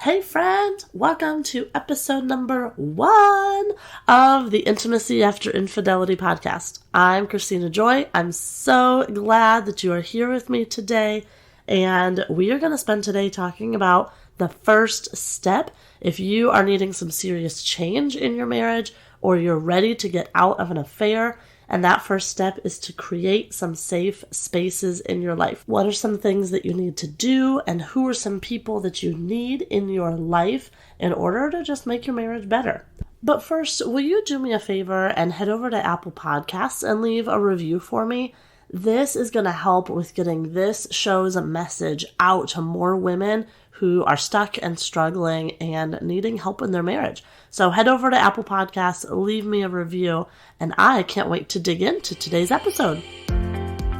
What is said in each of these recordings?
Hey friend, welcome to episode number 1 of the Intimacy After Infidelity podcast. I'm Kristina Joy. I'm so glad that you are here with me today, and we are going to spend today talking about the first step if you are needing some serious change in your marriage or you're ready to get out of an affair. And that first step is to create some safe spaces in your life. What are some things that you need to do, and who are some people that you need in your life in order to just make your marriage better? But first, will you do me a favor and head over to Apple Podcasts and leave a review for me? This is going to help with getting this show's message out to more women who are stuck and struggling and needing help in their marriage. So head over to Apple Podcasts, leave me a review, and I can't wait to dig into today's episode.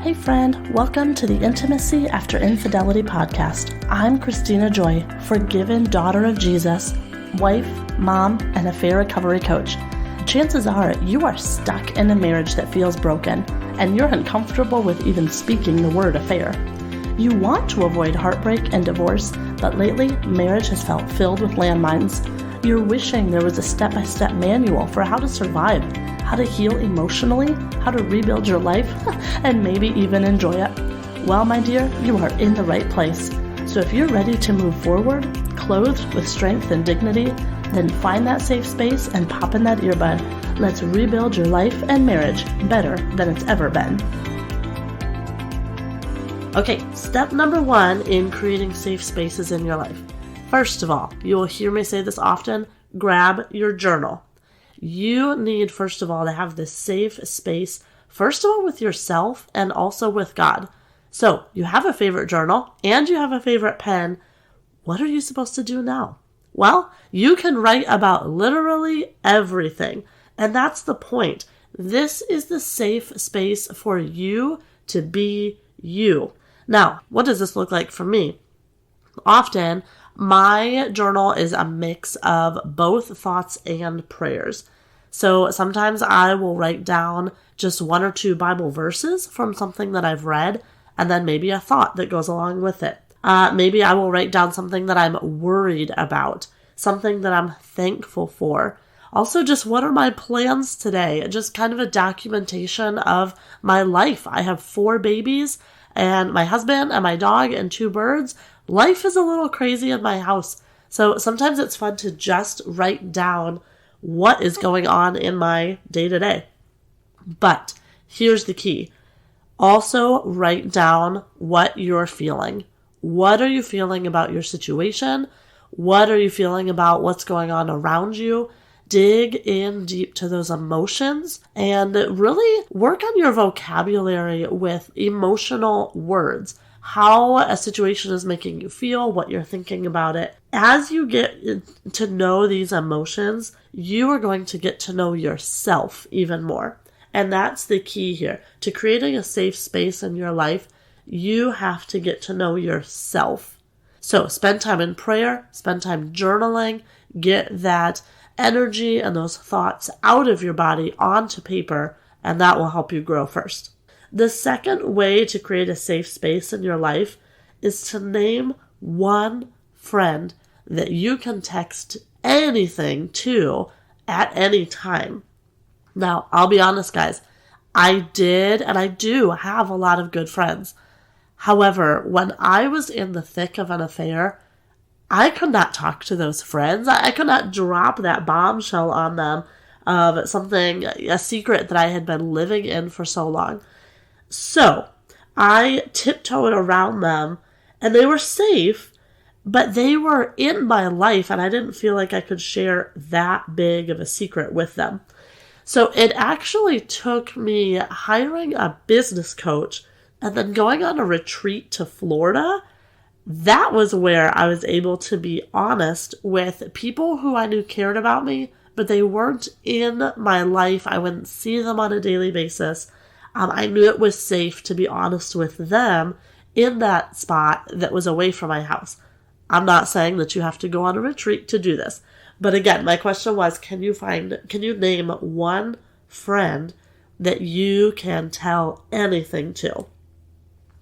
Hey friend, welcome to the Intimacy After Infidelity podcast. I'm Kristina Joy, forgiven daughter of Jesus, wife, mom, and affair recovery coach. Chances are you are stuck in a marriage that feels broken, and you're uncomfortable with even speaking the word affair. You want to avoid heartbreak and divorce, but lately marriage has felt filled with landmines. You're wishing there was a step-by-step manual for how to survive, how to heal emotionally, how to rebuild your life, and maybe even enjoy it. Well, my dear, you are in the right place. So if you're ready to move forward, clothed with strength and dignity, then find that safe space and pop in that earbud. Let's rebuild your life and marriage better than it's ever been. Okay, step number 1 in creating safe spaces in your life. First of all, you will hear me say this often, grab your journal. You need, first of all, to have this safe space, first of all, with yourself and also with God. So, you have a favorite journal and you have a favorite pen. What are you supposed to do now? Well, you can write about literally everything. And that's the point. This is the safe space for you to be you. Now, what does this look like for me? Often, my journal is a mix of both thoughts and prayers. So sometimes I will write down just 1 or 2 Bible verses from something that I've read, and then maybe a thought that goes along with it. Maybe I will write down something that I'm worried about, something that I'm thankful for. Also, just what are my plans today? Just kind of a documentation of my life. I have 4 babies, and my husband and my dog and 2 birds. Life is a little crazy in my house. So sometimes it's fun to just write down what is going on in my day-to-day. But here's the key. Also write down what you're feeling. What are you feeling about your situation? What are you feeling about what's going on around you? Dig in deep to those emotions and really work on your vocabulary with emotional words. How a situation is making you feel, what you're thinking about it. As you get to know these emotions, you are going to get to know yourself even more. And that's the key here. To creating a safe space in your life, you have to get to know yourself. So spend time in prayer, spend time journaling, get that energy and those thoughts out of your body onto paper, and that will help you grow first. The second way to create a safe space in your life is to name one friend that you can text anything to at any time. Now, I'll be honest, guys, I did and I do have a lot of good friends. However, when I was in the thick of an affair, I could not talk to those friends. I could not drop that bombshell on them of something, a secret that I had been living in for so long. So I tiptoed around them, and they were safe, but they were in my life, and I didn't feel like I could share that big of a secret with them. So it actually took me hiring a business coach and then going on a retreat to Florida. That was where I was able to be honest with people who I knew cared about me, but they weren't in my life. I wouldn't see them on a daily basis. I knew it was safe to be honest with them in that spot that was away from my house. I'm not saying that you have to go on a retreat to do this. But again, my question was, can you name one friend that you can tell anything to?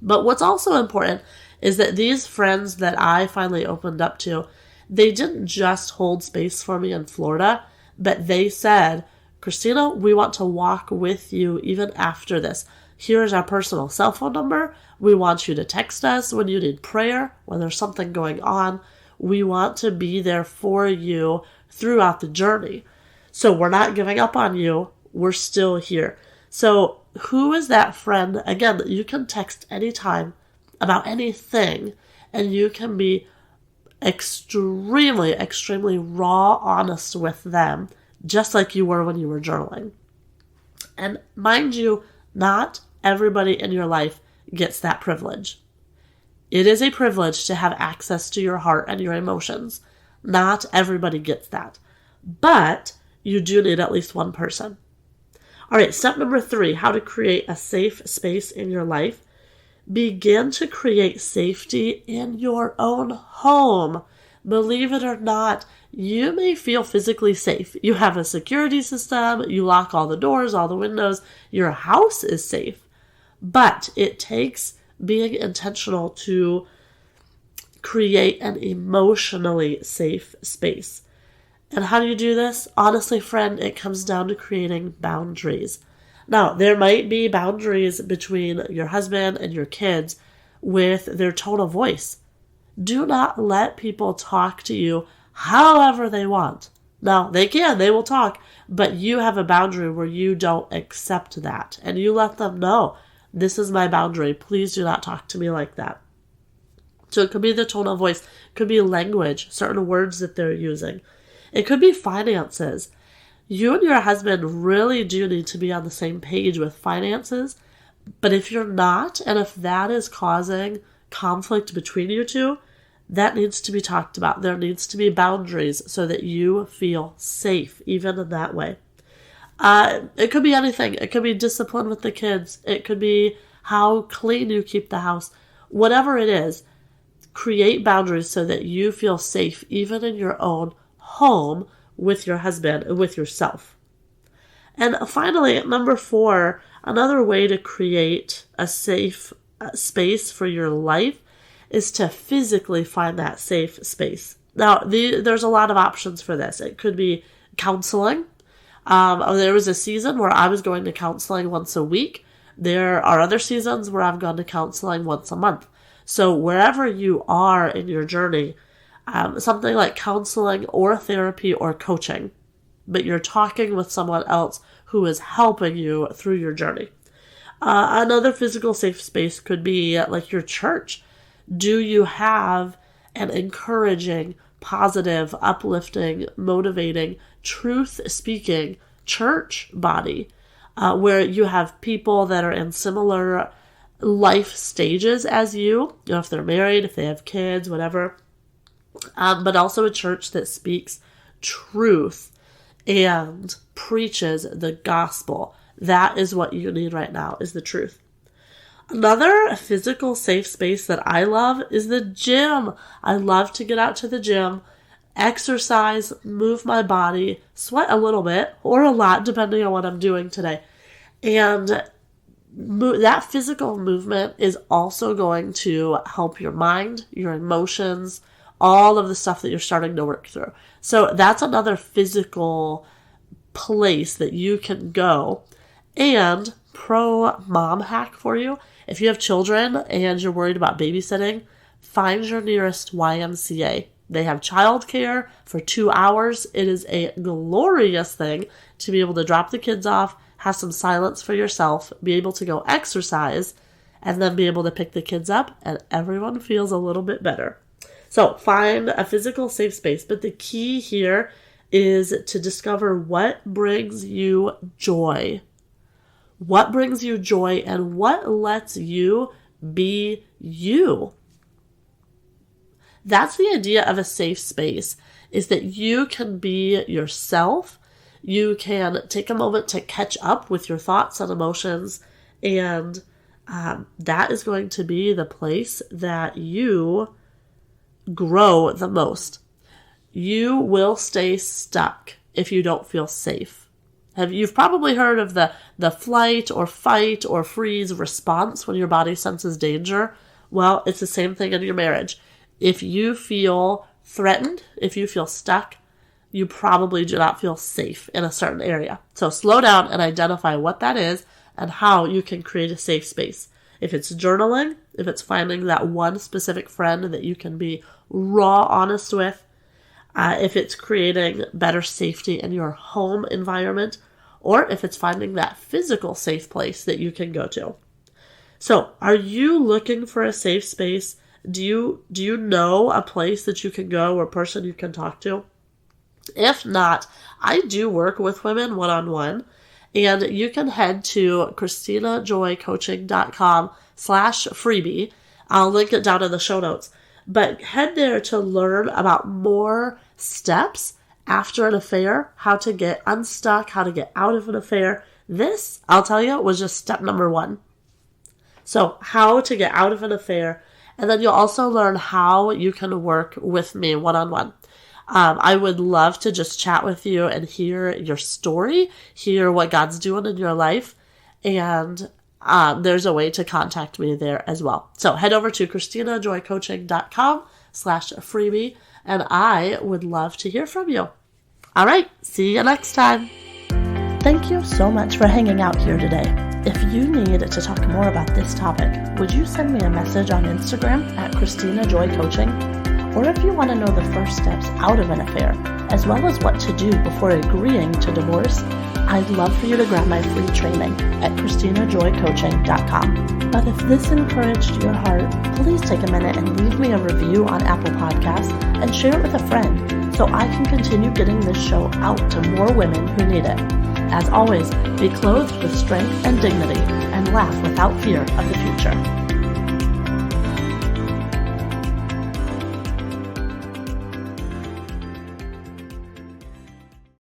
But what's also important is that these friends that I finally opened up to, They didn't just hold space for me in Florida, but they said, Kristina, we want to walk with you even after this. Here's our personal cell phone number. We want you to text us when you need prayer, when there's something going on. We want to be there for you throughout the journey. So we're not giving up on you. We're still here. So who is that friend? Again, you can text anytime about anything, and you can be extremely, extremely raw, honest with them, just like you were when you were journaling. And mind you, not everybody in your life gets that privilege. It is a privilege to have access to your heart and your emotions. Not everybody gets that. But you do need at least one person. All right, step number 3, how to create a safe space in your life. Begin to create safety in your own home. Believe it or not, you may feel physically safe. You have a security system, you lock all the doors, all the windows, your house is safe. But it takes being intentional to create an emotionally safe space. And how do you do this? Honestly, friend, it comes down to creating boundaries. Now, there might be boundaries between your husband and your kids with their tone of voice. Do not let people talk to you however they want. Now, they will talk, but you have a boundary where you don't accept that. And you let them know, this is my boundary. Please do not talk to me like that. So it could be the tone of voice, it could be language, certain words that they're using. It could be finances. You and your husband really do need to be on the same page with finances. But if you're not, and if that is causing conflict between you two, that needs to be talked about. There needs to be boundaries so that you feel safe, even in that way. It could be anything. It could be discipline with the kids. It could be how clean you keep the house. Whatever it is, create boundaries so that you feel safe, even in your own home, with your husband and with yourself. And finally, number 4, another way to create a safe space for your life is to physically find that safe space. Now, there's a lot of options for this. It could be counseling. There was a season where I was going to counseling once a week. There are other seasons where I've gone to counseling once a month. So wherever you are in your journey, something like counseling or therapy or coaching, but you're talking with someone else who is helping you through your journey. Another physical safe space could be like your church. Do you have an encouraging, positive, uplifting, motivating, truth-speaking church body where you have people that are in similar life stages as you know, if they're married, if they have kids, whatever. But also a church that speaks truth and preaches the gospel. That is what you need right now, is the truth. Another physical safe space that I love is the gym. I love to get out to the gym, exercise, move my body, sweat a little bit or a lot depending on what I'm doing today. And that physical movement is also going to help your mind, your emotions, all of the stuff that you're starting to work through. So that's another physical place that you can go. And pro mom hack for you, if you have children and you're worried about babysitting, find your nearest YMCA. They have childcare for 2 hours. It is a glorious thing to be able to drop the kids off, have some silence for yourself, be able to go exercise, and then be able to pick the kids up, and everyone feels a little bit better. So find a physical safe space, but the key here is to discover what brings you joy. What brings you joy and what lets you be you. That's the idea of a safe space, is that you can be yourself. You can take a moment to catch up with your thoughts and emotions, and that is going to be the place that you grow the most. You will stay stuck if you don't feel safe. You've probably heard of the flight or fight or freeze response when your body senses danger. Well, it's the same thing in your marriage. If you feel threatened, if you feel stuck, you probably do not feel safe in a certain area. So slow down and identify what that is and how you can create a safe space. If it's journaling, if it's finding that one specific friend that you can be raw honest with, if it's creating better safety in your home environment, or if it's finding that physical safe place that you can go to. So, are you looking for a safe space? Do you know a place that you can go or a person you can talk to? If not, I do work with women one-on-one, and you can head to KristinaJoyCoaching.com/freebie. I'll link it down in the show notes. But head there to learn about more steps after an affair, how to get unstuck, how to get out of an affair. This, I'll tell you, was just step number 1. So how to get out of an affair, and then you'll also learn how you can work with me one-on-one. I would love to just chat with you and hear your story, hear what God's doing in your life, and there's a way to contact me there as well. So head over to KristinaJoyCoaching.com/freebie, and I would love to hear from you. All right, see you next time. Thank you so much for hanging out here today. If you need to talk more about this topic, would you send me a message on Instagram at KristinaJoyCoaching? Or if you want to know the first steps out of an affair, as well as what to do before agreeing to divorce, I'd love for you to grab my free training at KristinaJoyCoaching.com. But if this encouraged your heart, please take a minute and leave me a review on Apple Podcasts and share it with a friend so I can continue getting this show out to more women who need it. As always, be clothed with strength and dignity and laugh without fear of the future.